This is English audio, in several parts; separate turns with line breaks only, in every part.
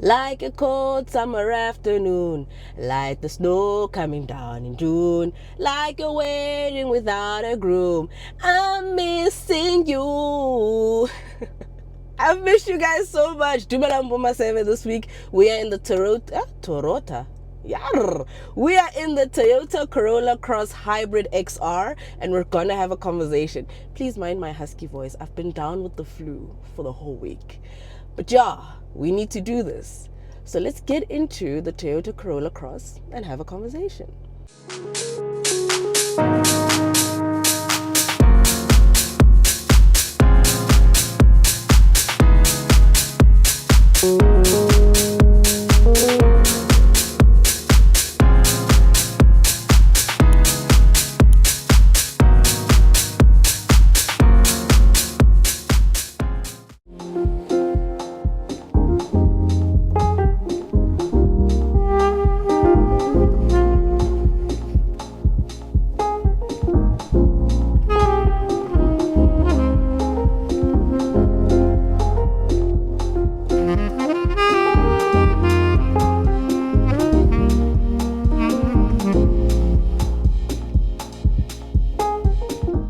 Like a cold summer afternoon, like the snow coming down in June, like a wedding without a groom. I'm missing you. I've missed you guys so much. Dumelang maseve this week. We are in the Toyota. Yar. We are in the Toyota Corolla Cross Hybrid XR, and we're gonna have a conversation. Please mind my husky voice. I've been down with the flu for the whole week. But yeah, we need to do this. So let's get into the Toyota Corolla Cross and have a conversation.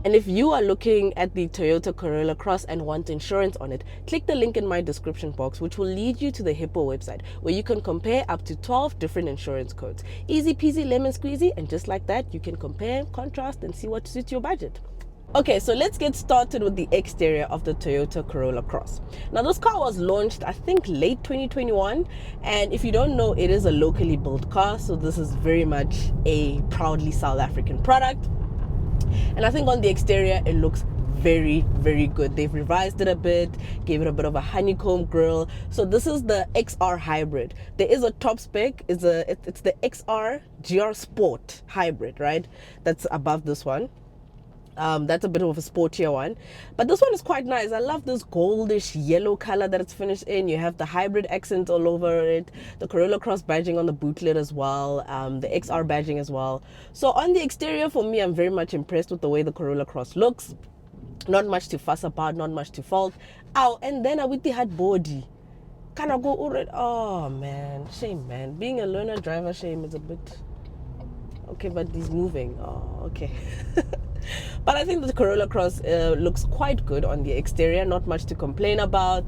And if you are looking at the Toyota Corolla Cross and want insurance on it, click the link in my description box, which will lead you to the Hippo website, where you can compare up to 12 different insurance codes. Easy peasy lemon squeezy, and just like that, you can compare, contrast, and see what suits your budget. Okay, so let's get started with the exterior of the Toyota Corolla Cross. Now, this car was launched, I think, late 2021. And if you don't know, it is a locally built car. So this is very much a proudly South African product. And I think on the exterior, it looks very, very good. They've revised it a bit, gave it a bit of a honeycomb grille. So this is the XR Hybrid. There is a top spec. It's the XR GR Sport Hybrid, right? That's above this one. That's a bit of a sportier one, but this one is quite nice. I love this goldish yellow color that it's finished in. You have the hybrid accent all over it, the Corolla Cross badging on the boot lid as well, the XR badging as well. So on the exterior, for me, I'm very much impressed with the way the Corolla Cross looks. Not much to fuss about, not much to fault. Oh, and then with the hard body, kind of go already. Oh man, shame, man. Being a learner driver, shame is a bit okay, but he's moving. Oh, okay. But I think the Corolla Cross looks quite good on the exterior. Not much to complain about.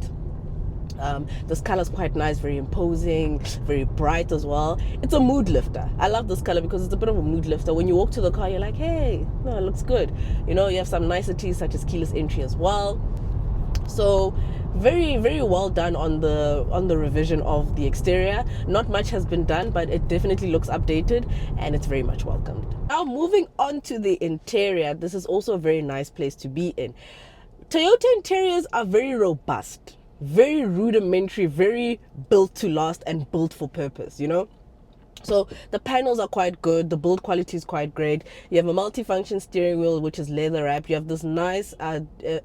This color is quite nice, very imposing, very bright as well. It's a mood lifter. I love this color because it's a bit of a mood lifter. When you walk to the car, you're like, hey, no, it looks good. You know, you have some niceties such as keyless entry as well. So very, very well done on the revision of the exterior. Not much has been done, but it definitely looks updated and it's very much welcomed. Now moving on to the interior, this is also a very nice place to be in. Toyota interiors are very robust, very rudimentary, very built to last and built for purpose, you know. So the panels are quite good. The build quality is quite great. You have a multi-function steering wheel, which is leather wrapped. You have this nice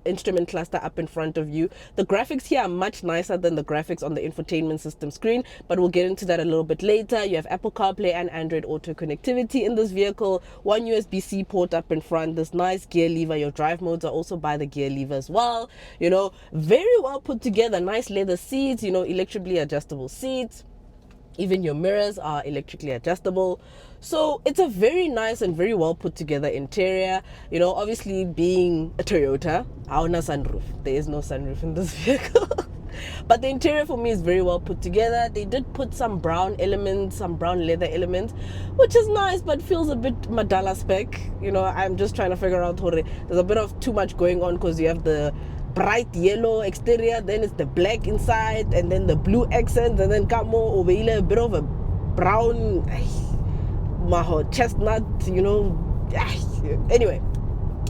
instrument cluster up in front of you. The graphics here are much nicer than the graphics on the infotainment system screen, but we'll get into that a little bit later. You have Apple CarPlay and Android Auto connectivity in this vehicle. One USB-C port up in front. This nice gear lever. Your drive modes are also by the gear lever as well. You know, very well put together. Nice leather seats. You know, electrically adjustable seats. Even your mirrors are electrically adjustable. So it's a very nice and very well put together interior. You know, obviously being a Toyota, no sunroof. There is no sunroof in this vehicle. But the interior for me is very well put together. They did put some brown elements, some brown leather elements, which is nice, but feels a bit Madala spec. You know, I'm just trying to figure out how there's a bit of too much going on because you have the bright yellow exterior, then it's the black inside, and then the blue accent, and then camo a bit of a brown chestnut, you know. Anyway,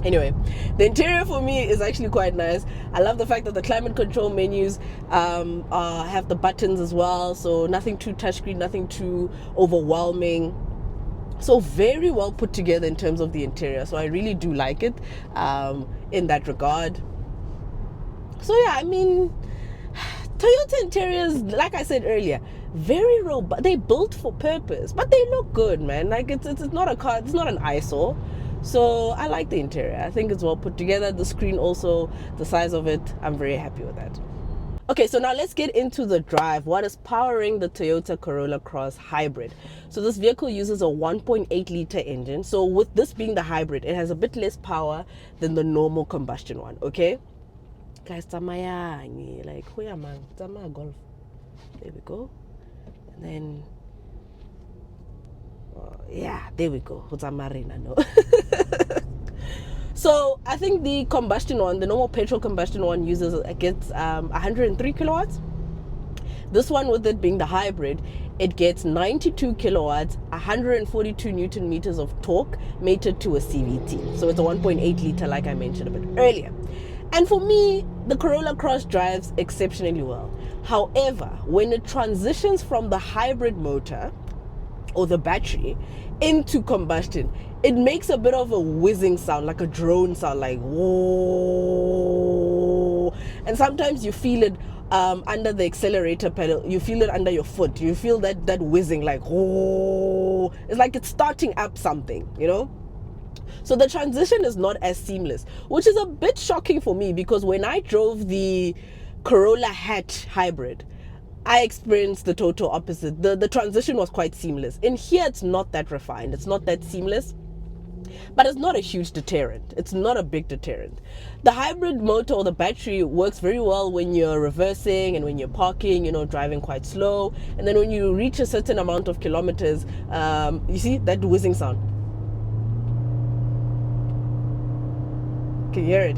the interior for me is actually quite nice. I love the fact that the climate control menus have the buttons as well, so nothing too touchscreen, nothing too overwhelming. So very well put together in terms of the interior. So I really do like it in that regard. So yeah, I mean, Toyota interiors, like I said earlier, very robust. They built for purpose, but they look good, man. Like it's not a car, it's not an eyesore. So I like the interior. I think it's well put together. The screen also, the size of it, I'm very happy with that. Okay, so now let's get into the drive. What is powering the Toyota Corolla Cross hybrid? So this vehicle uses a 1.8 liter engine. So with this being the hybrid, it has a bit less power than the normal combustion one, okay? Guys, tsamaya, like, tsamaya golf. There we go. And then, yeah, there we go. Marina, no. So I think the combustion one, the normal petrol combustion one, gets 103 kilowatts. This one, with it being the hybrid, it gets 92 kilowatts, 142 newton meters of torque, mated to a CVT. So it's a 1.8 liter, like I mentioned a bit earlier. And for me, the Corolla Cross drives exceptionally well. However, when it transitions from the hybrid motor or the battery into combustion, it makes a bit of a whizzing sound, like a drone sound, like whoa. And sometimes you feel it under the accelerator pedal, you feel it under your foot, you feel that whizzing, like whoa. It's like it's starting up something, you know. So the transition is not as seamless, which is a bit shocking for me, because when I drove the Corolla hatch hybrid, I experienced the total opposite. The transition was quite seamless. In here, it's not that refined. It's not that seamless. But it's not a huge deterrent. It's not a big deterrent. The hybrid motor or the battery works very well when you're reversing and when you're parking, you know, driving quite slow. And then when you reach a certain amount of kilometers, you see that whizzing sound. Can you hear it?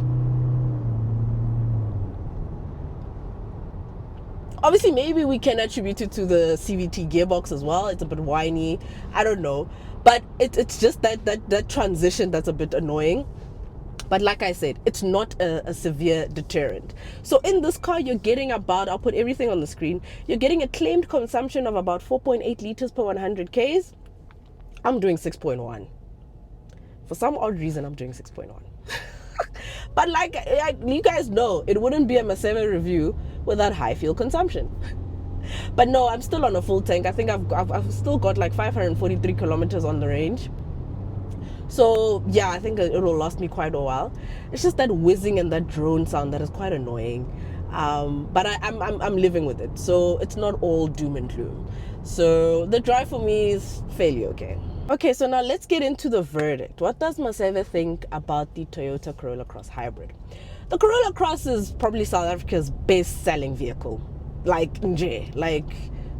Obviously, maybe we can attribute it to the CVT gearbox as well. It's a bit whiny. I don't know. But it's just that transition that's a bit annoying. But like I said, it's not a severe deterrent. So in this car, you're getting about, I'll put everything on the screen, you're getting a claimed consumption of about 4.8 liters per 100 Ks. I'm doing 6.1. For some odd reason, I'm doing 6.1. But like you guys know, it wouldn't be a maseve review without high fuel consumption. But no, I'm still on a full tank. I think I've still got like 543 kilometers on the range. So yeah, I think it will last me quite a while. It's just that whizzing and that drone sound that is quite annoying. But I'm living with it. So it's not all doom and gloom. So the drive for me is fairly okay. Okay, so now let's get into the verdict. What does Maseve think about the Toyota Corolla Cross hybrid? The Corolla Cross is probably South Africa's best-selling vehicle. Like, nje. Like,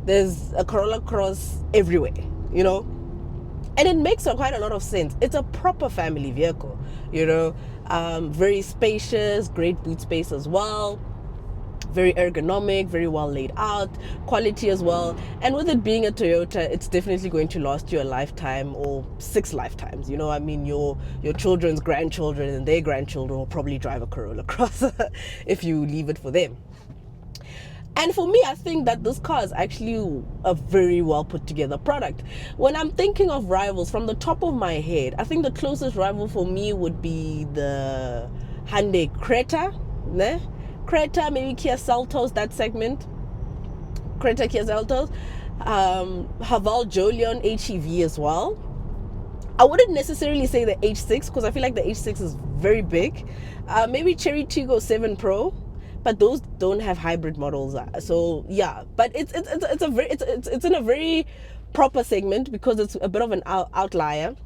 there's a Corolla Cross everywhere, you know? And it makes quite a lot of sense. It's a proper family vehicle, you know? Very spacious, great boot space as well. Very ergonomic, very well laid out, quality as well. And with it being a Toyota, it's definitely going to last you a lifetime or 6 lifetimes. You know, I mean, your children's grandchildren and their grandchildren will probably drive a Corolla Cross if you leave it for them. And for me, I think that this car is actually a very well put together product. When I'm thinking of rivals from the top of my head, I think the closest rival for me would be the Hyundai Creta, ne? Creta, maybe Kia Seltos, that segment. Creta, Kia Seltos. Haval Jolion HEV as well. I wouldn't necessarily say the H6 because I feel like the H6 is very big. Maybe Cherry Tiggo 7 Pro, but those don't have hybrid models. So yeah, but it's in a very proper segment because it's a bit of an outlier.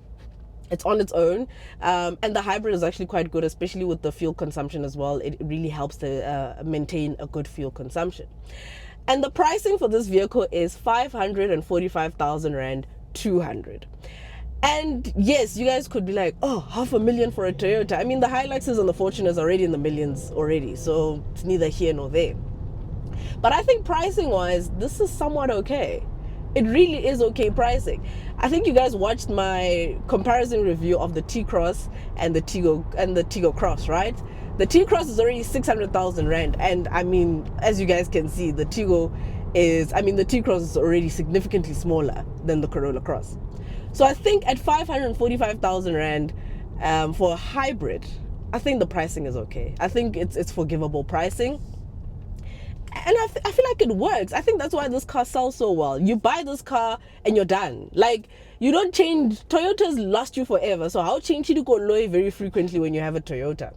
It's on its own, and the hybrid is actually quite good, especially with the fuel consumption as well. It really helps to maintain a good fuel consumption. And the pricing for this vehicle is 545,000 Rand 200. And yes, you guys could be like, oh, 500,000 for a Toyota. I mean, the Hiluxes and the Fortuners are already in the millions already, so it's neither here nor there. But I think pricing wise, this is somewhat okay. It really is okay pricing. I think you guys watched my comparison review of the T-Cross and the Tiggo Cross, right? The T-Cross is already 600,000 Rand. And I mean, as you guys can see, the T-Cross is already significantly smaller than the Corolla Cross. So I think at 545,000 Rand for a hybrid, I think the pricing is okay. I think it's forgivable pricing. And I feel like it works. I think that's why this car sells so well. You buy this car and you're done. Like, you don't change. Toyotas last you forever. So how change you go low very frequently when you have a Toyota?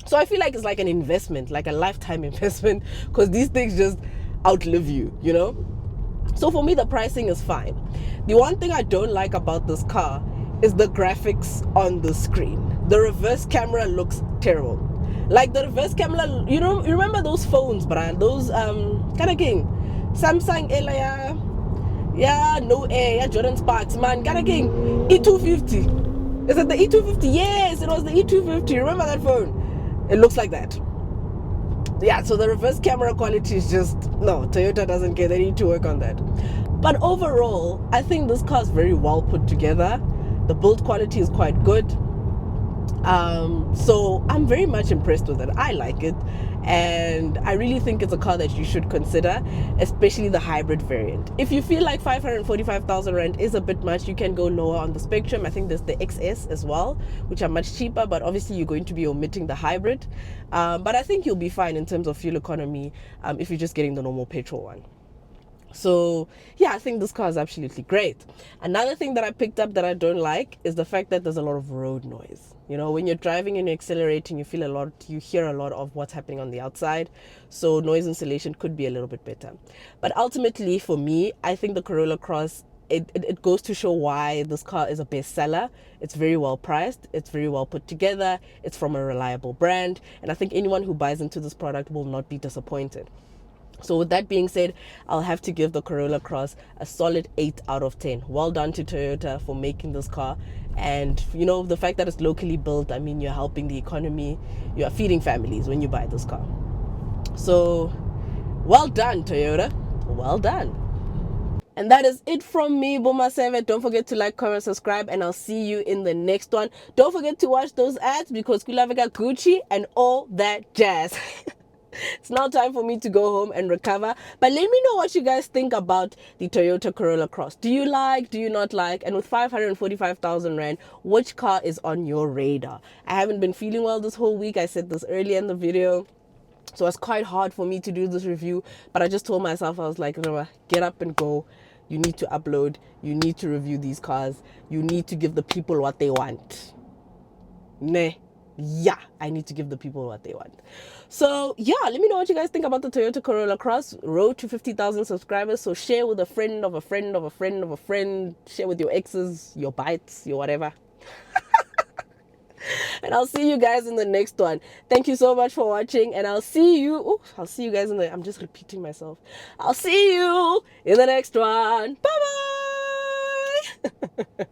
So I feel like it's like an investment, like a lifetime investment, because these things just outlive you, you know? So for me, the pricing is fine. The one thing I don't like about this car is the graphics on the screen. The reverse camera looks terrible. Like the reverse camera, you know, you remember those phones, brand, those kind of king, Samsung Elia, yeah, no air, yeah, Jordan Sparks, man, kind of king, E250. Is it the E250? Yes, it was the E250. Remember that phone? It looks like that. Yeah, so the reverse camera quality is just, no, Toyota doesn't care. They need to work on that. But overall, I think this car is very well put together. The build quality is quite good. So I'm very much impressed with it. I like it, and I really think it's a car that you should consider, especially the hybrid variant. If you feel like 545,000 rand is a bit much, you can go lower on the spectrum. I think there's the XS as well, which are much cheaper, but obviously you're going to be omitting the hybrid. But I think you'll be fine in terms of fuel economy if you're just getting the normal petrol one. So yeah, I think this car is absolutely great. Another thing that I picked up that I don't like is the fact that there's a lot of road noise. You know, when you're driving and you're accelerating, you hear a lot of what's happening on the outside. So noise insulation could be a little bit better. But ultimately for me, I think the Corolla Cross, it goes to show why this car is a bestseller. It's very well priced, it's very well put together, it's from a reliable brand, and I think anyone who buys into this product will not be disappointed. So with that being said, I'll have to give the Corolla Cross a solid 8 out of 10. Well done to Toyota for making this car. And, you know, the fact that it's locally built, I mean, you're helping the economy. You are feeding families when you buy this car. So, well done, Toyota. Well done. And that is it from me, maseve. Don't forget to like, comment, subscribe, and I'll see you in the next one. Don't forget to watch those ads because Kulavika Gucci and all that jazz. It's now time for me to go home and recover. But let me know what you guys think about the Toyota Corolla Cross. Do you like? Do you not like? And with 545,000 rand, which car is on your radar? I haven't been feeling well this whole week. I said this earlier in the video. So it's quite hard for me to do this review. But I just told myself, I was like, no, get up and go. You need to upload. You need to review these cars. You need to give the people what they want. Nah. Yeah, I need to give the people what they want. So yeah, let me know what you guys think about the Toyota Corolla Cross. Road to 50,000 subscribers. So share with a friend of a friend of a friend of a friend. Share with your exes, your bites, your whatever. And I'll see you guys in the next one. Thank you so much for watching, and I'll see you guys in the, I'm just repeating myself. I'll see you in the next one. Bye bye.